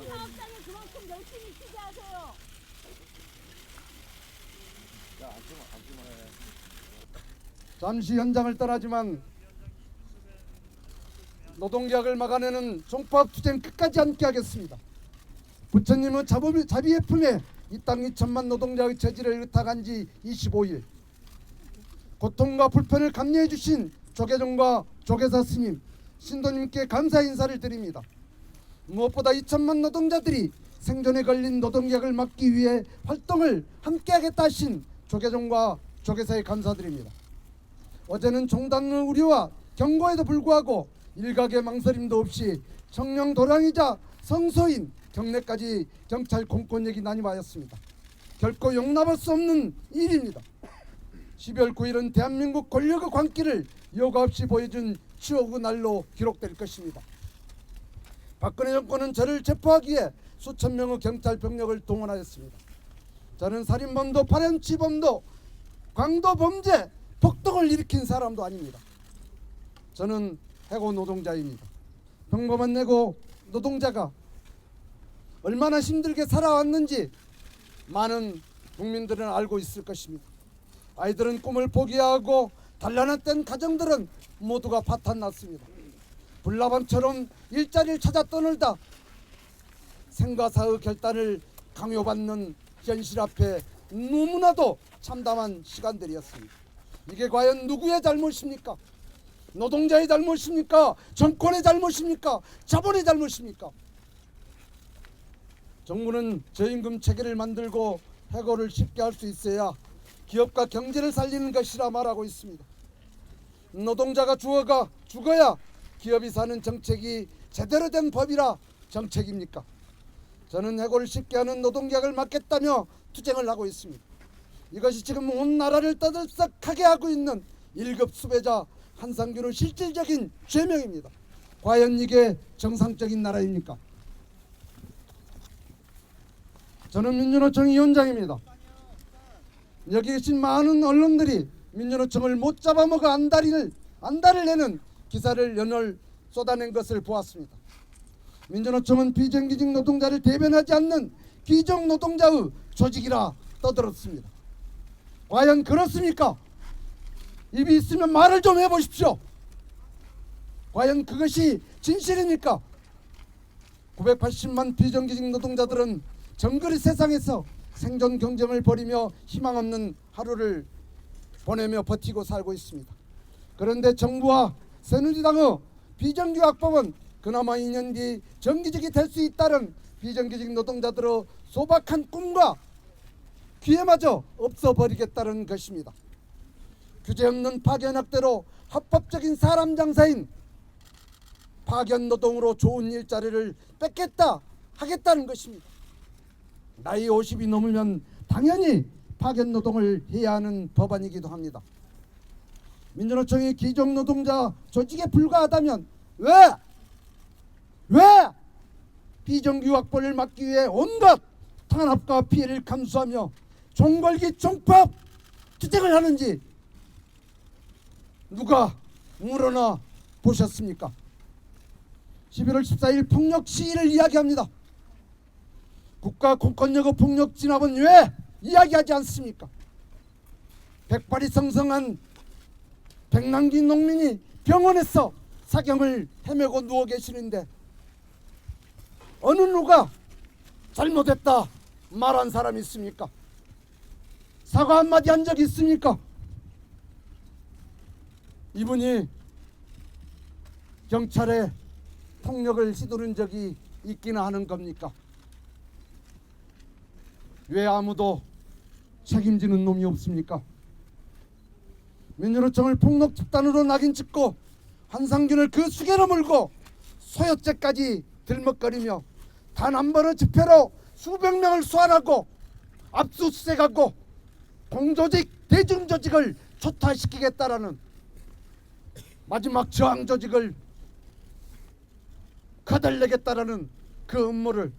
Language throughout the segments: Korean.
사업장에 그만큼 열심히 취재하세요. 잠시 현장을 떠나지만 노동계약을 막아내는 종파업투쟁 끝까지 함께하겠습니다. 부처님은 자비의 품에 이 땅 2천만 노동자의 죄질을 의탁한 지 25일, 고통과 불편을 감내해 주신 조계종과 조계사 스님, 신도님께 감사 인사를 드립니다. 무엇보다 2천만 노동자들이 생존에 걸린 노동계약을 막기 위해 활동을 함께하겠다 하신 조계종과 조계사에 감사드립니다. 어제는 종단의 우려와 경고에도 불구하고 일각의 망설임도 없이 청령 도량이자 성소인 경례까지 경찰 공권력이 난입하였습니다. 결코 용납할 수 없는 일입니다. 12월 9일은 대한민국 권력의 광기를 여과 없이 보여준 추억의 날로 기록될 것입니다. 박근혜 정권은 저를 체포하기 위해 수천 명의 경찰 병력을 동원하였습니다. 저는 살인범도 파렴치범도 강도범죄 폭동을 일으킨 사람도 아닙니다. 저는 해고 노동자입니다. 평범한 해고 노동자가 얼마나 힘들게 살아왔는지 많은 국민들은 알고 있을 것입니다. 아이들은 꿈을 포기하고 단란했던 가정들은 모두가 파탄났습니다. 불나방처럼 일자리를 찾아 떠놀다 생가사의 결단을 강요받는 현실 앞에 너무나도 참담한 시간들이었습니다. 이게 과연 누구의 잘못입니까? 노동자의 잘못입니까? 정권의 잘못입니까? 자본의 잘못입니까? 정부는 저임금 체계를 만들고 해고를 쉽게 할 수 있어야 기업과 경제를 살리는 것이라 말하고 있습니다. 노동자가 죽어야 기업이 사는 정책이 제대로 된 법이라 정책입니까? 저는 해고를 쉽게 하는 노동계약을 막겠다며 투쟁을 하고 있습니다. 이것이 지금 온 나라를 떠들썩하게 하고 있는 1급 수배자 한상균의 실질적인 죄명입니다. 과연 이게 정상적인 나라입니까? 저는 민주노총 위원장입니다. 여기 계신 많은 언론들이 민주노총을 못 잡아먹어 안달을 내는 기사를 연월 쏟아낸 것을 보았습니다. 민주노총은 비정규직 노동자를 대변하지 않는 귀족 노동자의 조직이라 떠들었습니다. 과연 그렇습니까? 입이 있으면 말을 좀 해보십시오. 과연 그것이 진실입니까? 980만 비정규직 노동자들은 정글의 세상에서 생존 경쟁을 벌이며 희망 없는 하루를 보내며 버티고 살고 있습니다. 그런데 정부와 새누리당의 비정규직법은 그나마 2년 뒤 정규직이 될 수 있다는 비정규직 노동자들의 소박한 꿈과 기회마저 없어버리겠다는 것입니다. 규제 없는 파견 학대로 합법적인 사람 장사인 파견 노동으로 좋은 일자리를 뺏겠다 하겠다는 것입니다. 나이 50이 넘으면 당연히 파견 노동을 해야 하는 법안이기도 합니다. 민주노총이 귀족 노동자 조직에 불과하다면 왜 비정규직법을 막기 위해 온갖 탄압과 피해를 감수하며 종걸기 종파업 투쟁을 하는지 누가 물어나 보셨습니까? 11월 14일 폭력 시위를 이야기합니다. 국가 공권력의 폭력 진압은 왜 이야기하지 않습니까? 백발이 성성한 백남기 농민이 병원에서 사경을 헤매고 누워 계시는데 어느 누가 잘못했다 말한 사람이 있습니까? 사과 한마디 한 적 있습니까? 이분이 경찰에 폭력을 휘두른 적이 있기는 하는 겁니까? 왜 아무도 책임지는 놈이 없습니까? 민주노총을 폭력 집단으로 낙인 찍고 한상균을 그 수개로 물고 소요죄까지 들먹거리며 단 한 번의 집회로 수백 명을 소환하고 압수수색하고 공조직 대중조직을 초타시키겠다라는 마지막 저항 조직을 거덜내겠다라는 그 음모를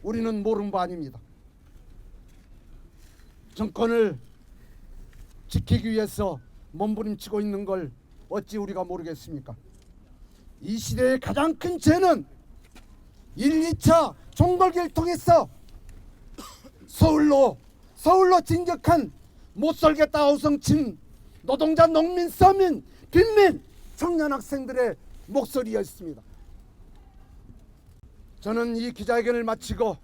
우리는 모르는 바 아닙니다. 정권을 지키기 위해서 몸부림치고 있는 걸 어찌 우리가 모르겠습니까? 이 시대의 가장 큰 죄는 1, 2차 총궐기를 통해서 서울로 진격한 못살겠다 어성친 노동자, 농민, 서민, 빈민, 청년 학생들의 목소리였습니다. 저는 이 기자회견을 마치고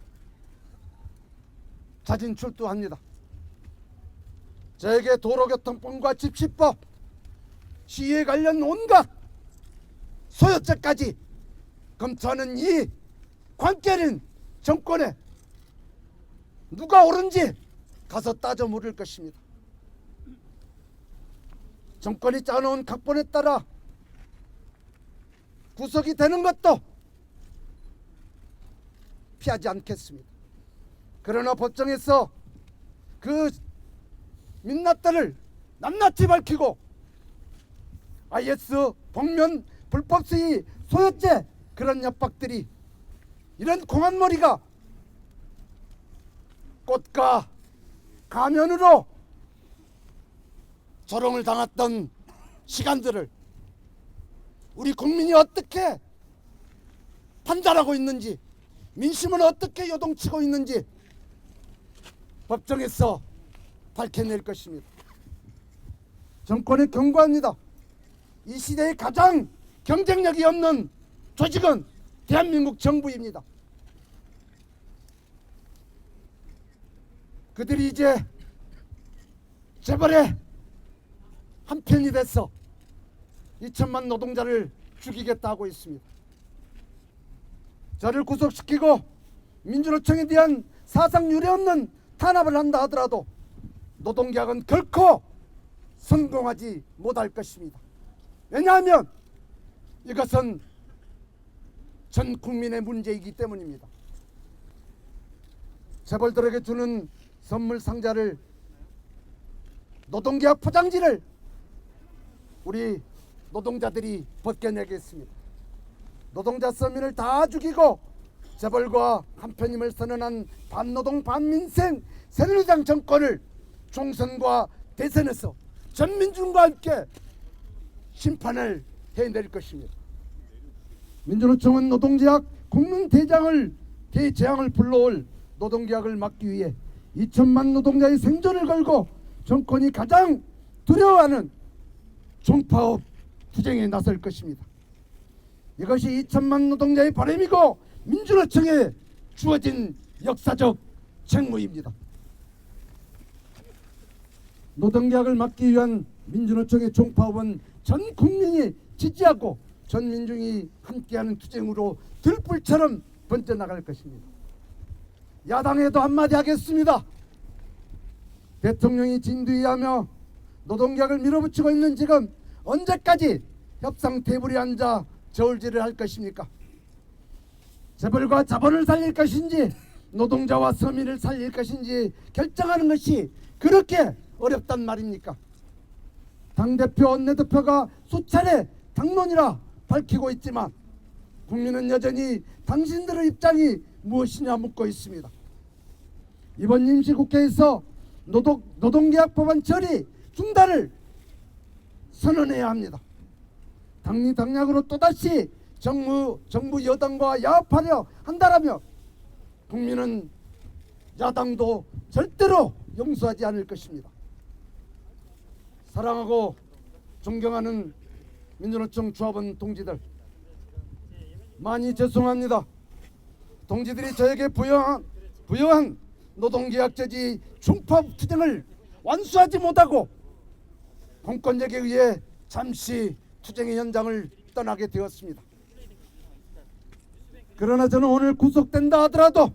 자진 출두합니다. 저에게 도로교통법과 집시법, 시위에 관련 온갖 소요죄까지 검토하는 이 관계는 정권에 누가 옳은지 가서 따져 물을 것입니다. 정권이 짜놓은 각본에 따라 구속이 되는 것도 피하지 않겠습니다. 그러나 법정에서 그 민낯들을 낱낱이 밝히고 IS, 복면, 불법 수의, 소유죄 그런 협박들이 이런 공안머리가 꽃과 가면으로 조롱을 당했던 시간들을 우리 국민이 어떻게 판단하고 있는지, 민심은 어떻게 요동치고 있는지 법정에서 밝혀낼 것입니다. 정권에 경고합니다. 이 시대의 가장 경쟁력이 없는 조직은 대한민국 정부입니다. 그들이 이제 재벌의 한편이 돼서 2천만 노동자를 죽이겠다 하고 있습니다. 저를 구속시키고 민주노총에 대한 사상 유례없는 탄압을 한다 하더라도 노동계약은 결코 성공하지 못할 것입니다. 왜냐하면 이것은 전 국민의 문제이기 때문입니다. 재벌들에게 주는 선물 상자를, 노동계약 포장지를 우리 노동자들이 벗겨내겠습니다. 노동자 서민을 다 죽이고 재벌과 한편임을 선언한 반노동 반민생 새누리당 정권을 총선과 대선에서 전민중과 함께 심판을 해낼 것입니다. 민주노총은 노동제약 국민대장을 대재앙을 불러올 노동계약을 막기 위해 2천만 노동자의 생존을 걸고 정권이 가장 두려워하는 종파업 투쟁에 나설 것입니다. 이것이 2천만 노동자의 바람이고 민주노총에 주어진 역사적 책무입니다. 노동계약을 막기 위한 민주노총의 종파업은 전 국민이 지지하고 전 민중이 함께하는 투쟁으로 들불처럼 번져나갈 것입니다. 야당에도 한마디 하겠습니다. 대통령이 진두지휘하며 노동계약을 밀어붙이고 있는 지금 언제까지 협상 테이블에 앉아 저울질을 할 것입니까? 재벌과 자본을 살릴 것인지 노동자와 서민을 살릴 것인지 결정하는 것이 그렇게 어렵단 말입니까? 당대표, 원내대표가 수차례 당론이라 밝히고 있지만 국민은 여전히 당신들의 입장이 무엇이냐 묻고 있습니다. 이번 임시국회에서 노동계약 법안 처리 중단을 선언해야 합니다. 당리당략으로 또다시 정부 여당과 야합하려 한다라며 국민은 야당도 절대로 용서하지 않을 것입니다. 사랑하고 존경하는 민주노총 조합원 동지들, 많이 죄송합니다. 동지들이 저에게 부여한 노동계약 저지 중파업 투쟁을 완수하지 못하고 공권력에 의해 잠시 투쟁의 현장을 떠나게 되었습니다. 그러나 저는 오늘 구속된다 하더라도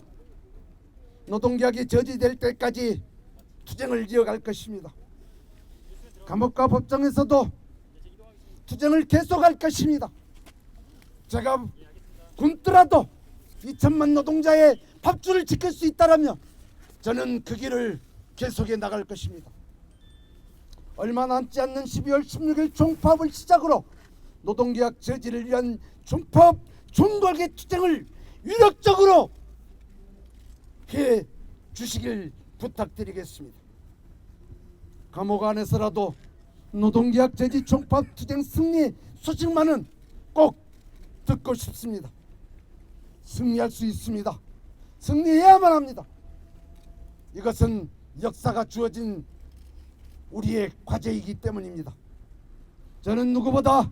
노동계약이 저지될 때까지 투쟁을 이어갈 것입니다. 감옥과 법정에서도 투쟁을 계속할 것입니다. 제가 굶더라도 2천만 노동자의 밥줄을 지킬 수 있다면 저는 그 길을 계속해 나갈 것입니다. 얼마 남지 않는 12월 16일 종파업을 시작으로 노동계약 저지를 위한 종파업 종궐기 투쟁을 위력적으로 해 주시길 부탁드리겠습니다. 감옥 안에서라도 노동계약 제지 총파업 투쟁 승리 소식만은 꼭 듣고 싶습니다. 승리할 수 있습니다. 승리해야만 합니다. 이것은 역사가 주어진 우리의 과제이기 때문입니다. 저는 누구보다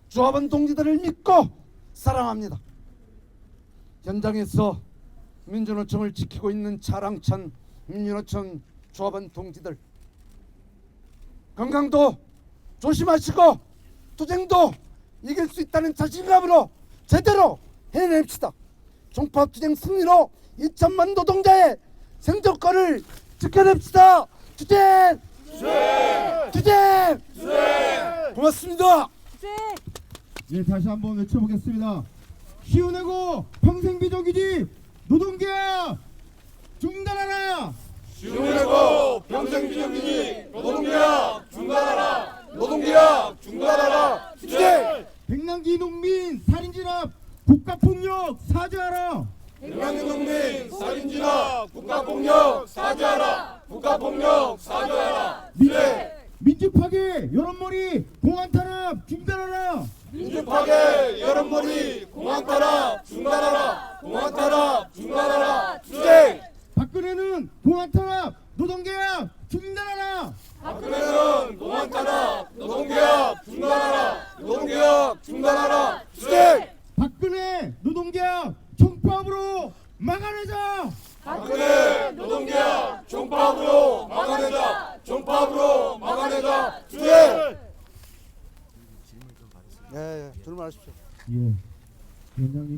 조합원 동지들을 믿고 사랑합니다. 현장에서 민주노총을 지키고 있는 차랑찬 민주노총 조합원 동지들, 건강도 조심하시고 투쟁도 이길 수 있다는 자신감으로 제대로 해냅시다. 총파업 투쟁 승리로 2천만 노동자의 생존권을 지켜냅시다. 투쟁! 투쟁! 고맙습니다. 예, 다시 한번 외쳐보겠습니다. 시운하고 평생비정규직 노동계약 중단하라! 시운하고 평생비정규직 노동계약 중단하라! 노동계약 중단하라! 투쟁! 백남기 농민 살인진압 국가폭력 사죄하라! 백남기 농민 살인진압 국가폭력 사죄하라! 국가폭력 사죄하라! 투쟁! 민주파괴 여론몰이 공안탄압 중단하라! 민주파괴 여론몰이 공안탄압 중단하라! 공안탄압 중단하라! 투쟁! 박근혜는 공안탄압 노동계약 중단하라! 박근혜는 공안탄압 노동계약 중단하라! 노동계약 중단하라! 투쟁! 박근혜 노동계약 총파업으로 막아내자! 박근혜 노동계약 총파업으로 막아내자! 총파업으로 막아내자! 투쟁! 예, 질문하십시오. 예, 위원장님.